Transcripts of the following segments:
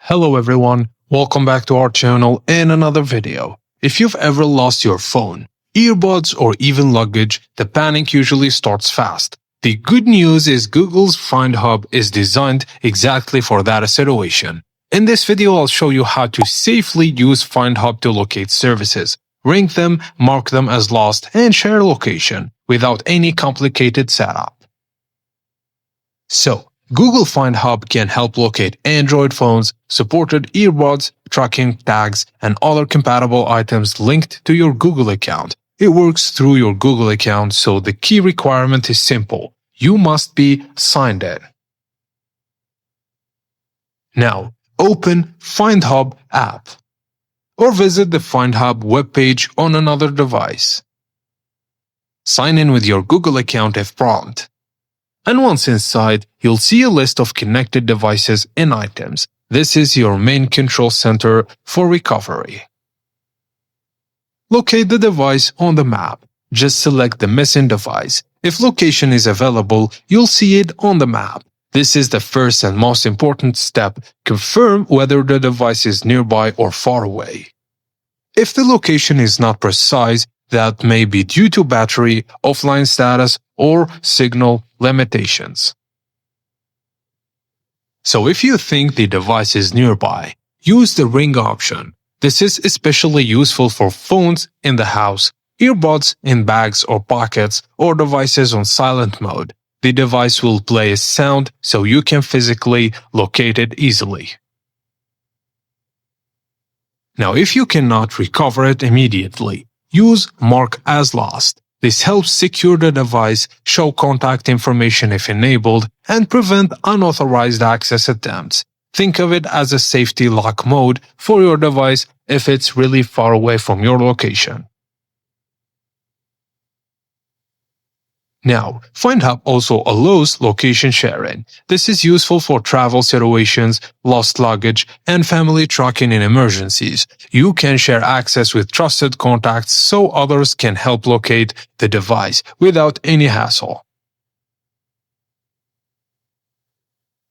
Hello everyone, welcome back to our channel and another video. If you've ever lost your phone, earbuds or even luggage, the panic usually starts fast. The good news is Google's Find Hub is designed exactly for that situation. In this video I'll show you how to safely use Find Hub to locate services, rank them, mark them as lost, and share location without any complicated setup. So, Google Find Hub can help locate Android phones, supported earbuds, tracking tags, and other compatible items linked to your Google account. It works through your Google account, so the key requirement is simple. You must be signed in. Now, open Find Hub app or visit the Find Hub webpage on another device. Sign in with your Google account if prompt. And once inside, you'll see a list of connected devices and items. This is your main control center for recovery. Locate the device on the map. Just select the missing device. If location is available, you'll see it on the map. This is the first and most important step. Confirm whether the device is nearby or far away. If the location is not precise, that may be due to battery, offline status, or signal limitations. So if you think the device is nearby, use the ring option. This is especially useful for phones in the house, earbuds in bags or pockets, or devices on silent mode. The device will play a sound so you can physically locate it easily. Now if you cannot recover it immediately, use Mark as Lost. This helps secure the device, show contact information if enabled, and prevent unauthorized access attempts. Think of it as a safety lock mode for your device if it's really far away from your location. Now, Find Hub also allows location sharing. This is useful for travel situations, lost luggage, and family tracking in emergencies. You can share access with trusted contacts so others can help locate the device without any hassle.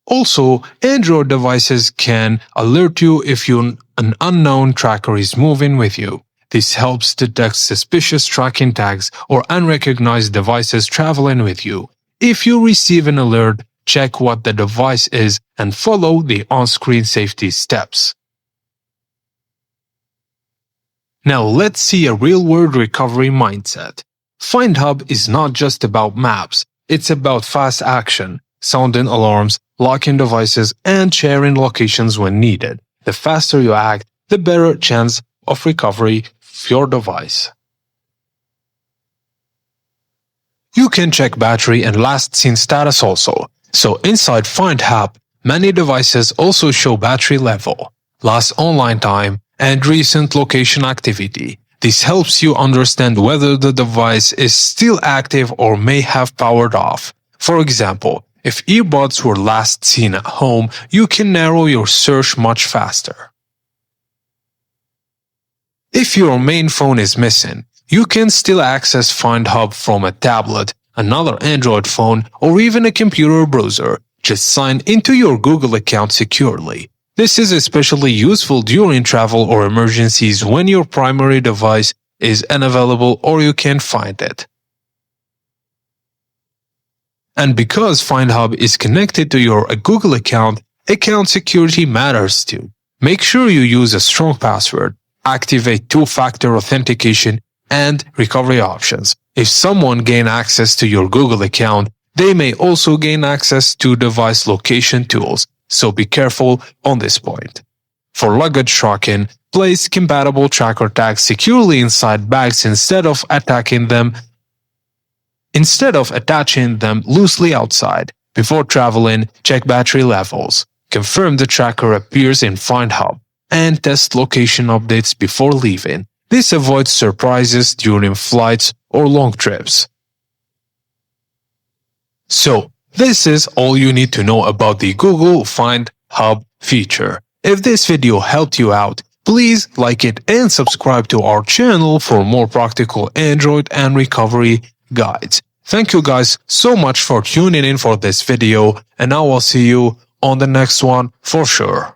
Also, Android devices can alert you if an unknown tracker is moving with you. This helps detect suspicious tracking tags or unrecognized devices traveling with you. If you receive an alert, check what the device is and follow the on-screen safety steps. Now let's see a real-world recovery mindset. Find Hub is not just about maps. It's about fast action, sounding alarms, locking devices, and sharing locations when needed. The faster you act, the better chance of recovery of your device. You can check battery and last seen status also. So inside Find Hub, many devices also show battery level, last online time, and recent location activity. This helps you understand whether the device is still active or may have powered off. For example, if earbuds were last seen at home, you can narrow your search much faster. If your main phone is missing, you can still access Find Hub from a tablet, another Android phone, or even a computer browser. Just sign into your Google account securely. This is especially useful during travel or emergencies when your primary device is unavailable or you can't find it. And because Find Hub is connected to your Google account security matters too. Make sure you use a strong password, activate two-factor authentication, and recovery options. If someone gains access to your Google account, they may also gain access to device location tools, so be careful on this point. For luggage tracking, place compatible tracker tags securely inside bags instead of attaching them loosely outside. Before traveling, check battery levels. Confirm the tracker appears in Find Hub, and test location updates before leaving. This avoids surprises during flights or long trips. So, this is all you need to know about the Google Find Hub feature. If this video helped you out, please like it and subscribe to our channel for more practical Android and recovery guides. Thank you guys so much for tuning in for this video, and I will see you on the next one for sure.